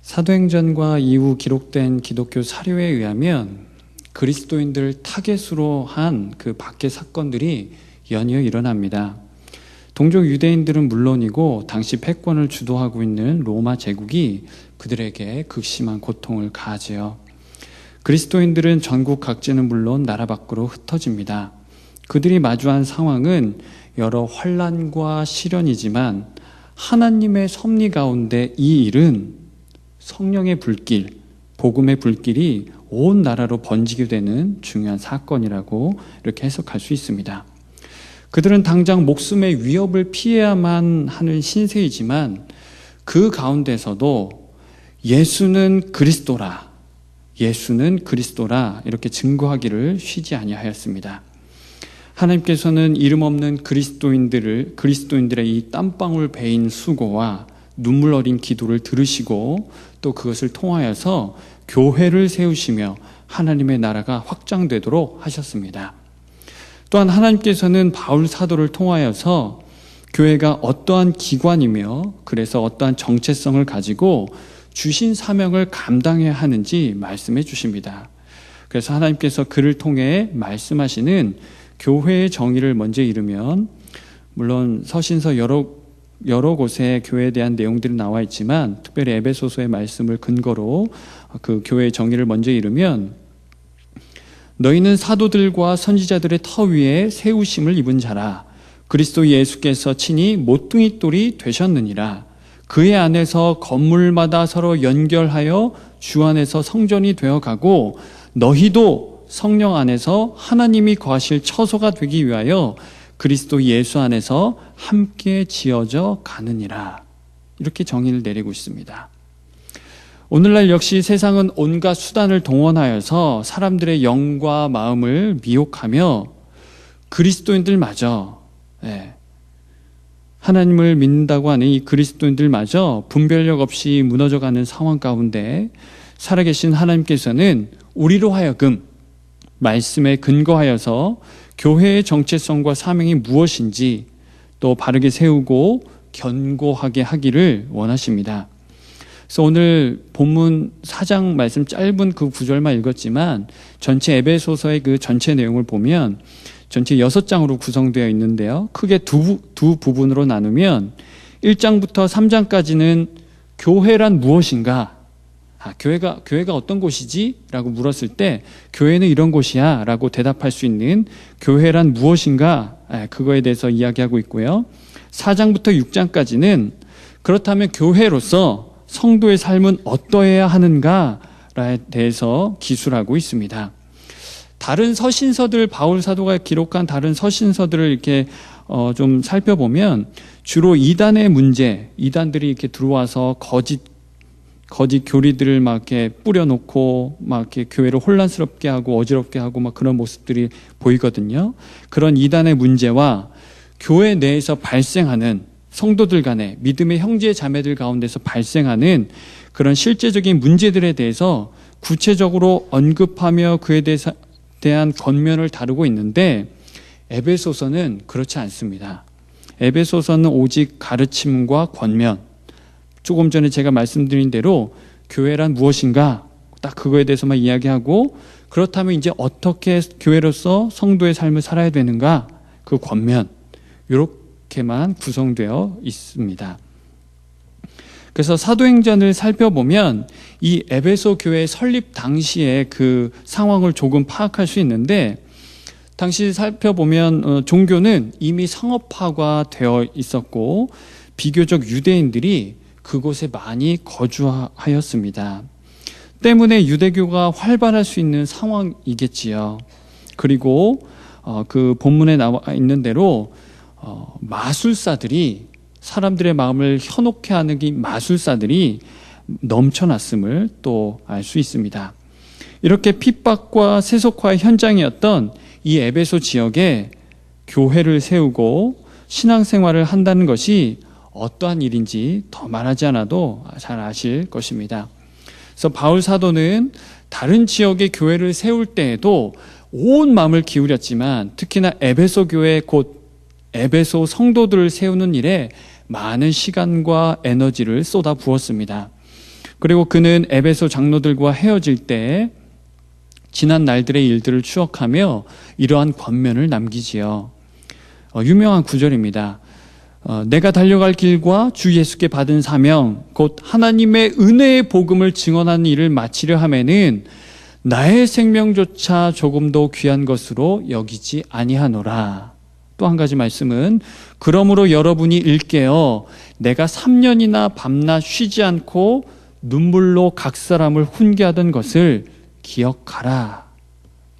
사도행전과 이후 기록된 기독교 사료에 의하면 그리스도인들을 타겟으로 한 그 밖의 사건들이 연이어 일어납니다. 동족 유대인들은 물론이고 당시 패권을 주도하고 있는 로마 제국이 그들에게 극심한 고통을 가하지요. 그리스도인들은 전국 각지는 물론 나라 밖으로 흩어집니다. 그들이 마주한 상황은 여러 환난과 시련이지만 하나님의 섭리 가운데 이 일은 성령의 불길, 복음의 불길이 온 나라로 번지게 되는 중요한 사건이라고 이렇게 해석할 수 있습니다. 그들은 당장 목숨의 위협을 피해야만 하는 신세이지만 그 가운데서도 예수는 그리스도라, 예수는 그리스도라 이렇게 증거하기를 쉬지 아니하였습니다. 하나님께서는 이름 없는 그리스도인들의 이 땀방울 베인 수고와 눈물 어린 기도를 들으시고 또 그것을 통하여서 교회를 세우시며 하나님의 나라가 확장되도록 하셨습니다. 또한 하나님께서는 바울 사도를 통하여서 교회가 어떠한 기관이며 그래서 어떠한 정체성을 가지고 주신 사명을 감당해야 하는지 말씀해 주십니다. 그래서 하나님께서 그를 통해 말씀하시는 교회의 정의를 먼저 이루면, 물론 서신서 여러 곳에 교회에 대한 내용들이 나와 있지만 특별히 에베소서의 말씀을 근거로 그 교회의 정의를 먼저 이루면, 너희는 사도들과 선지자들의 터 위에 세우심을 입은 자라. 그리스도 예수께서 친히 모퉁이 돌이 되셨느니라. 그의 안에서 건물마다 서로 연결하여 주 안에서 성전이 되어가고 너희도 성령 안에서 하나님이 거하실 처소가 되기 위하여 그리스도 예수 안에서 함께 지어져 가느니라. 이렇게 정의를 내리고 있습니다. 오늘날 역시 세상은 온갖 수단을 동원하여서 사람들의 영과 마음을 미혹하며 그리스도인들마저, 하나님을 믿는다고 하는 이 그리스도인들마저 분별력 없이 무너져가는 상황 가운데 살아계신 하나님께서는 우리로 하여금 말씀에 근거하여서 교회의 정체성과 사명이 무엇인지 또 바르게 세우고 견고하게 하기를 원하십니다. 그래서 오늘 본문 4장 말씀 짧은 그 구절만 읽었지만 전체 에베소서의 그 전체 내용을 보면 전체 6장으로 구성되어 있는데요. 크게 두 부분으로 나누면 1장부터 3장까지는 교회란 무엇인가? 교회가 어떤 곳이지? 라고 물었을 때 교회는 이런 곳이야 라고 대답할 수 있는 교회란 무엇인가? 그거에 대해서 이야기하고 있고요. 4장부터 6장까지는 그렇다면 교회로서 성도의 삶은 어떠해야 하는가에 대해서 기술하고 있습니다. 다른 서신서들, 바울 사도가 기록한 다른 서신서들을 이렇게 좀 살펴보면 주로 이단의 문제, 이단들이 이렇게 들어와서 거짓 교리들을 막 이렇게 뿌려놓고 막 이렇게 교회를 혼란스럽게 하고 어지럽게 하고 막 그런 모습들이 보이거든요. 그런 이단의 문제와 교회 내에서 발생하는 성도들 간의 믿음의 형제 자매들 가운데서 발생하는 그런 실제적인 문제들에 대해서 구체적으로 언급하며 그에 대한 권면을 다루고 있는데 에베소서는 그렇지 않습니다. 에베소서는 오직 가르침과 권면, 조금 전에 제가 말씀드린 대로 교회란 무엇인가 딱 그거에 대해서만 이야기하고 그렇다면 이제 어떻게 교회로서 성도의 삶을 살아야 되는가 그 권면 이렇게만 구성되어 있습니다. 그래서 사도행전을 살펴보면 이 에베소 교회 설립 당시의 그 상황을 조금 파악할 수 있는데 당시 살펴보면 종교는 이미 상업화가 되어 있었고 비교적 유대인들이 그곳에 많이 거주하였습니다. 때문에 유대교가 활발할 수 있는 상황이겠지요. 그리고 그 본문에 나와 있는 대로 마술사들이 사람들의 마음을 현혹해 하는 이 마술사들이 넘쳐났음을 또 알 수 있습니다. 이렇게 핍박과 세속화의 현장이었던 이 에베소 지역에 교회를 세우고 신앙생활을 한다는 것이 어떠한 일인지 더 말하지 않아도 잘 아실 것입니다. 그래서 바울 사도는 다른 지역의 교회를 세울 때에도 온 마음을 기울였지만 특히나 에베소 교회 곧 에베소 성도들을 세우는 일에 많은 시간과 에너지를 쏟아 부었습니다. 그리고 그는 에베소 장로들과 헤어질 때 지난 날들의 일들을 추억하며 이러한 권면을 남기지요. 유명한 구절입니다. 내가 달려갈 길과 주 예수께 받은 사명, 곧 하나님의 은혜의 복음을 증언하는 일을 마치려 하면은 나의 생명조차 조금도 귀한 것으로 여기지 아니하노라. 또 한 가지 말씀은 그러므로 여러분이 일깨어 내가 3년이나 밤낮 쉬지 않고 눈물로 각 사람을 훈계하던 것을 기억하라.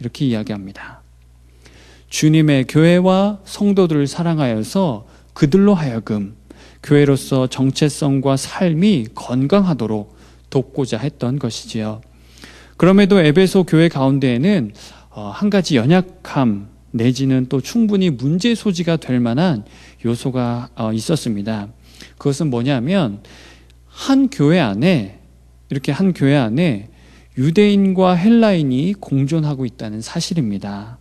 이렇게 이야기합니다. 주님의 교회와 성도들을 사랑하여서 그들로 하여금 교회로서 정체성과 삶이 건강하도록 돕고자 했던 것이지요. 그럼에도 에베소 교회 가운데에는 한 가지 연약함 내지는 또 충분히 문제 소지가 될 만한 요소가 있었습니다. 그것은 뭐냐면 한 교회 안에 유대인과 헬라인이 공존하고 있다는 사실입니다.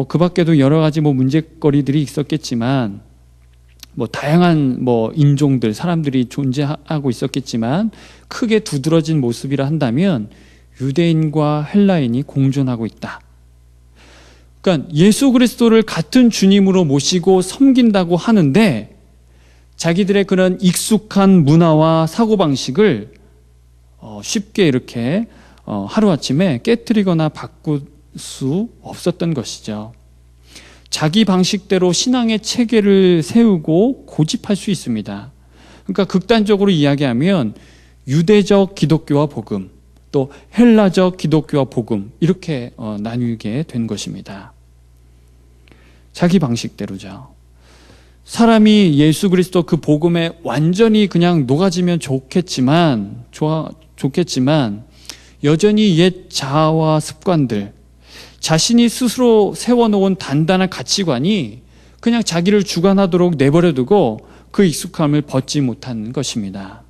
그 밖에도 여러 가지 문제거리들이 있었겠지만, 다양한 인종들, 사람들이 존재하고 있었겠지만, 크게 두드러진 모습이라 한다면, 유대인과 헬라인이 공존하고 있다. 그러니까 예수 그리스도를 같은 주님으로 모시고 섬긴다고 하는데, 자기들의 그런 익숙한 문화와 사고방식을 쉽게 이렇게 하루아침에 깨트리거나 바꿀 수 없었던 것이죠. 자기 방식대로 신앙의 체계를 세우고 고집할 수 있습니다. 그러니까 극단적으로 이야기하면 유대적 기독교와 복음, 또 헬라적 기독교와 복음 이렇게 나뉘게 된 것입니다. 자기 방식대로죠. 사람이 예수 그리스도 그 복음에 완전히 그냥 녹아지면 좋겠지만 여전히 옛 자아와 습관들, 자신이 스스로 세워놓은 단단한 가치관이 그냥 자기를 주관하도록 내버려두고 그 익숙함을 벗지 못하는 것입니다.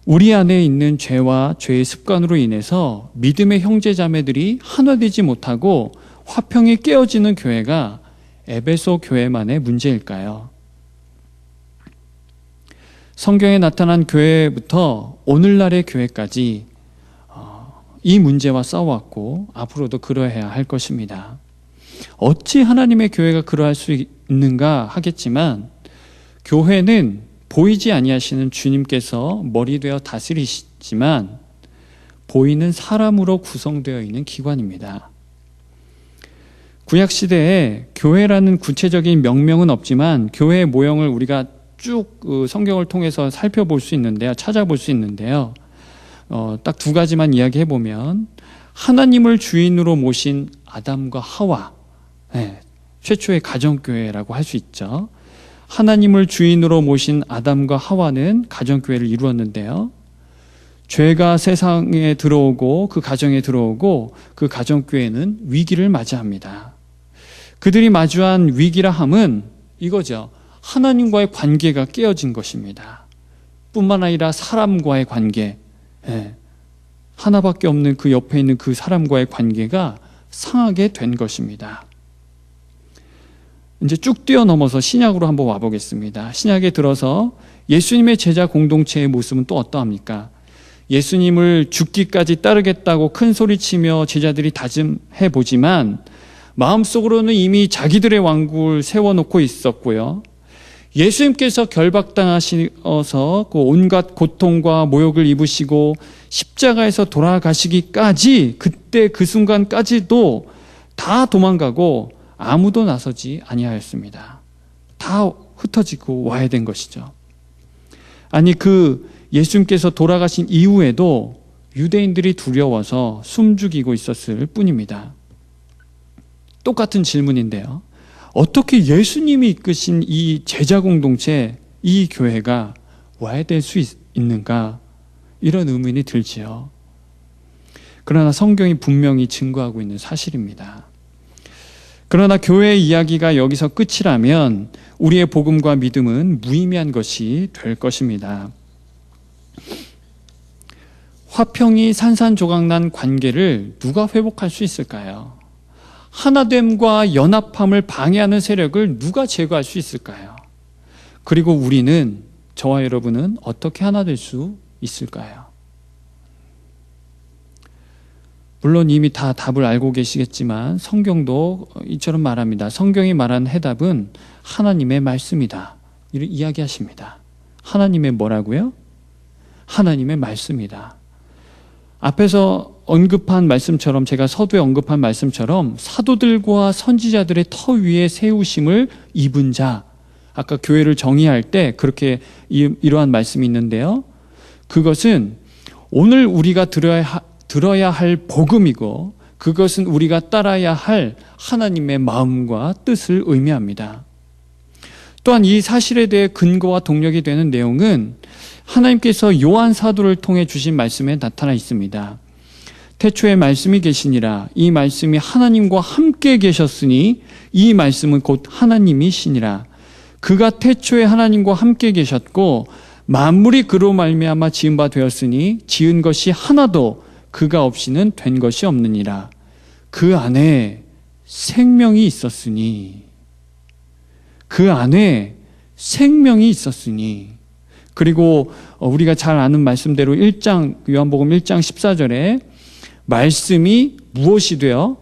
우리 안에 있는 죄와 죄의 습관으로 인해서 믿음의 형제자매들이 하나되지 못하고 화평이 깨어지는 교회가 에베소 교회만의 문제일까요? 성경에 나타난 교회부터 오늘날의 교회까지 이 문제와 싸워왔고 앞으로도 그러해야 할 것입니다. 어찌 하나님의 교회가 그러할 수 있는가 하겠지만 교회는 보이지 아니하시는 주님께서 머리 되어 다스리시지만 보이는 사람으로 구성되어 있는 기관입니다. 구약시대에 교회라는 구체적인 명명은 없지만 교회의 모형을 우리가 쭉 성경을 통해서 살펴볼 수 있는데요. 찾아볼 수 있는데요. 딱 두 가지만 이야기해보면 하나님을 주인으로 모신 아담과 하와, 최초의 가정교회라고 할 수 있죠. 하나님을 주인으로 모신 아담과 하와는 가정교회를 이루었는데요. 죄가 세상에 들어오고 그 가정에 들어오고 그 가정교회는 위기를 맞이합니다. 그들이 마주한 위기라 함은 이거죠. 하나님과의 관계가 깨어진 것입니다. 뿐만 아니라 사람과의 관계, 하나밖에 없는 그 옆에 있는 그 사람과의 관계가 상하게 된 것입니다. 이제 쭉 뛰어넘어서 신약으로 한번 와보겠습니다. 신약에 들어서 예수님의 제자 공동체의 모습은 또 어떠합니까? 예수님을 죽기까지 따르겠다고 큰 소리치며 제자들이 다짐해 보지만 마음속으로는 이미 자기들의 왕국을 세워놓고 있었고요. 예수님께서 결박당하셔서 그 온갖 고통과 모욕을 입으시고 십자가에서 돌아가시기까지 그때 그 순간까지도 다 도망가고 아무도 나서지 아니하였습니다. 다 흩어지고 와야 된 것이죠. 아니 그 예수님께서 돌아가신 이후에도 유대인들이 두려워서 숨죽이고 있었을 뿐입니다. 똑같은 질문인데요. 어떻게 예수님이 이끄신 이 제자 공동체, 이 교회가 와야 될 수 있는가? 이런 의문이 들지요. 그러나 성경이 분명히 증거하고 있는 사실입니다. 그러나 교회의 이야기가 여기서 끝이라면 우리의 복음과 믿음은 무의미한 것이 될 것입니다. 화평이 산산조각난 관계를 누가 회복할 수 있을까요? 하나됨과 연합함을 방해하는 세력을 누가 제거할 수 있을까요? 그리고 우리는 저와 여러분은 어떻게 하나 될 수 있을까요? 물론 이미 다 답을 알고 계시겠지만 성경도 이처럼 말합니다. 성경이 말하는 해답은 하나님의 말씀이다. 이렇게 이야기하십니다. 하나님의 뭐라고요? 하나님의 말씀이다. 앞에서 언급한 말씀처럼, 제가 서두에 언급한 말씀처럼 사도들과 선지자들의 터 위에 세우심을 입은 자, 아까 교회를 정의할 때 그렇게 이러한 말씀이 있는데요. 그것은 오늘 우리가 들어야 할 복음이고, 그것은 우리가 따라야 할 하나님의 마음과 뜻을 의미합니다. 또한 이 사실에 대해 근거와 동력이 되는 내용은 하나님께서 요한 사도를 통해 주신 말씀에 나타나 있습니다. 태초에 말씀이 계시니라. 이 말씀이 하나님과 함께 계셨으니 이 말씀은 곧 하나님이시니라. 그가 태초에 하나님과 함께 계셨고 만물이 그로 말미암아 지은 바 되었으니 지은 것이 하나도 그가 없이는 된 것이 없느니라. 그 안에 생명이 있었으니, 그 안에 생명이 있었으니. 그리고 우리가 잘 아는 말씀대로 요한복음 1장 14절에 말씀이 무엇이 되어?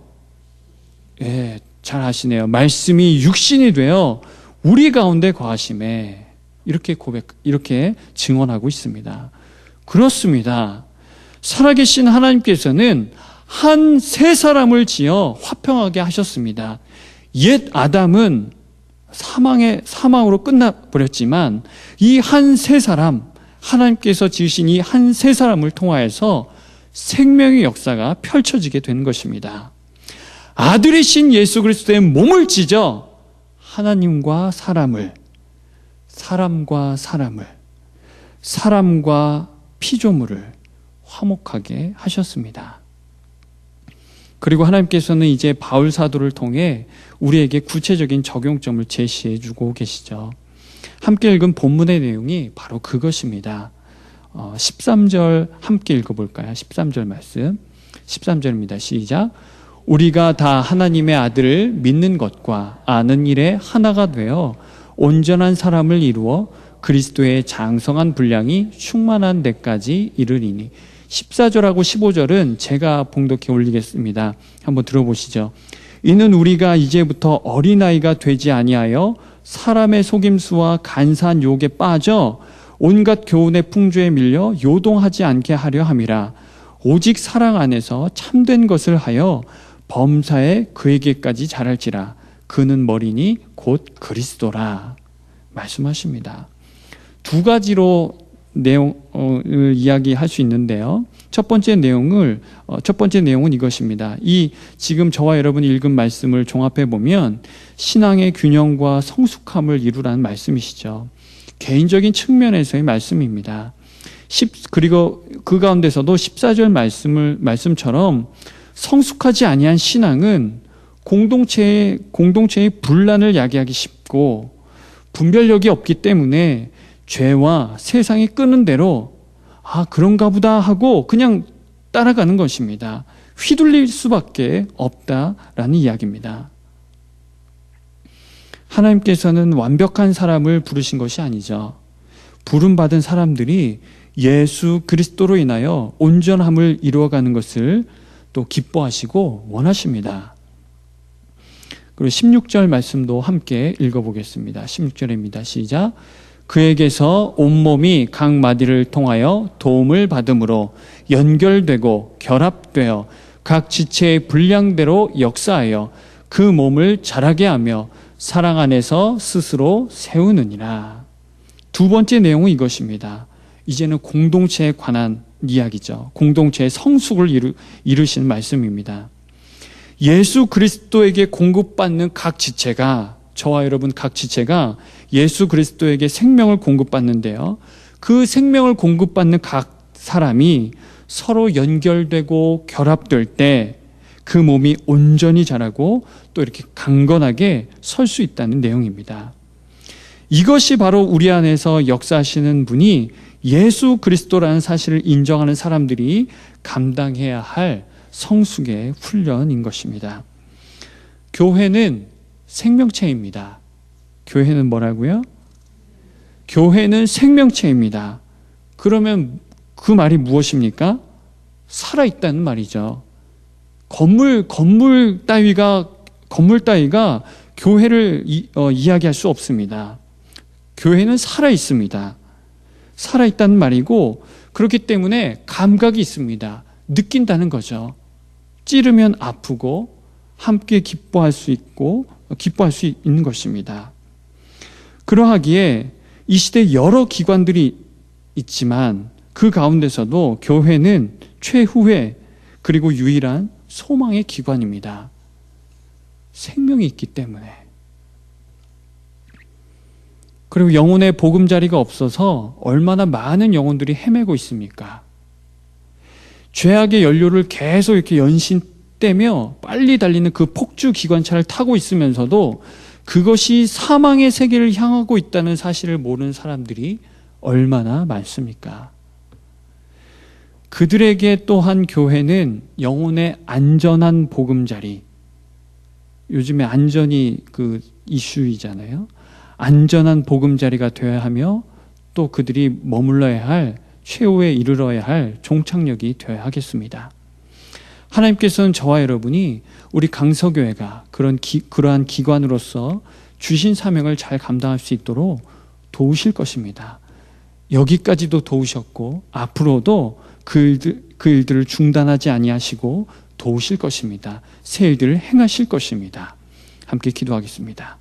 잘 아시네요. 말씀이 육신이 되어 우리 가운데 거하심에, 이렇게 증언하고 있습니다. 그렇습니다. 살아계신 하나님께서는 한 세 사람을 지어 화평하게 하셨습니다. 옛 아담은 사망으로 끝나버렸지만 이 한 세 사람, 하나님께서 지으신 이 한 세 사람을 통하여서 생명의 역사가 펼쳐지게 된 것입니다. 아들이신 예수 그리스도의 몸을 찢어 하나님과 사람과 사람을, 사람과 피조물을 화목하게 하셨습니다. 그리고 하나님께서는 이제 바울 사도를 통해 우리에게 구체적인 적용점을 제시해 주고 계시죠. 함께 읽은 본문의 내용이 바로 그것입니다. 13절 함께 읽어볼까요? 13절 말씀. 13절입니다. 시작. 우리가 다 하나님의 아들을 믿는 것과 아는 일에 하나가 되어 온전한 사람을 이루어 그리스도의 장성한 분량이 충만한 데까지 이르리니. 14절하고 15절은 제가 봉독해 올리겠습니다. 한번 들어보시죠. 이는 우리가 이제부터 어린아이가 되지 아니하여 사람의 속임수와 간사한 유혹에 빠져 온갖 교훈의 풍조에 밀려 요동하지 않게 하려 함이라. 오직 사랑 안에서 참된 것을 하여 범사에 그에게까지 자랄지라. 그는 머리니 곧 그리스도라. 말씀하십니다. 두 가지로 내용을 이야기할 수 있는데요. 첫 번째 내용은 이것입니다. 지금 저와 여러분이 읽은 말씀을 종합해 보면 신앙의 균형과 성숙함을 이루라는 말씀이시죠. 개인적인 측면에서의 말씀입니다. 그리고 그 가운데서도 14절 말씀처럼 성숙하지 아니한 신앙은 공동체의 분란을 야기하기 쉽고 분별력이 없기 때문에 죄와 세상이 끄는 대로 그런가 보다 하고 그냥 따라가는 것입니다. 휘둘릴 수밖에 없다라는 이야기입니다. 하나님께서는 완벽한 사람을 부르신 것이 아니죠. 부름받은 사람들이 예수 그리스도로 인하여 온전함을 이루어가는 것을 또 기뻐하시고 원하십니다. 그리고 16절 말씀도 함께 읽어보겠습니다. 16절입니다. 시작. 그에게서 온몸이 각 마디를 통하여 도움을 받음으로 연결되고 결합되어 각 지체의 분량대로 역사하여 그 몸을 자라게 하며 사랑 안에서 스스로 세우느니라. 두 번째 내용은 이것입니다. 이제는 공동체에 관한 이야기죠. 공동체의 성숙을 이루신 말씀입니다. 예수 그리스도에게 공급받는 각 지체가, 저와 여러분 각 지체가 예수 그리스도에게 생명을 공급받는데요. 그 생명을 공급받는 각 사람이 서로 연결되고 결합될 때 그 몸이 온전히 자라고 또 이렇게 강건하게 설 수 있다는 내용입니다. 이것이 바로 우리 안에서 역사하시는 분이 예수 그리스도라는 사실을 인정하는 사람들이 감당해야 할 성숙의 훈련인 것입니다. 교회는 생명체입니다. 교회는 뭐라고요? 교회는 생명체입니다. 그러면 그 말이 무엇입니까? 살아있다는 말이죠. 건물 따위가 교회를 이야기할 수 없습니다. 교회는 살아있습니다. 살아있다는 말이고, 그렇기 때문에 감각이 있습니다. 느낀다는 거죠. 찌르면 아프고 함께 기뻐할 수 있는 것입니다. 그러하기에 이 시대에 여러 기관들이 있지만 그 가운데서도 교회는 최후의 그리고 유일한 소망의 기관입니다. 생명이 있기 때문에. 그리고 영혼의 보금자리가 없어서 얼마나 많은 영혼들이 헤매고 있습니까? 죄악의 연료를 계속 이렇게 연신 떼며 빨리 달리는 그 폭주 기관차를 타고 있으면서도 그것이 사망의 세계를 향하고 있다는 사실을 모르는 사람들이 얼마나 많습니까? 그들에게 또한 교회는 영혼의 안전한 보금자리, 요즘에 안전이 그 이슈이잖아요. 안전한 보금자리가 되어야 하며 또 그들이 머물러야 할, 최후에 이르러야 할 종착역이 되어야 하겠습니다. 하나님께서는 저와 여러분이 우리 강서교회가 그러한 기관으로서 주신 사명을 잘 감당할 수 있도록 도우실 것입니다. 여기까지도 도우셨고 앞으로도 그 일들을 중단하지 아니하시고 도우실 것입니다. 새 일들을 행하실 것입니다. 함께 기도하겠습니다.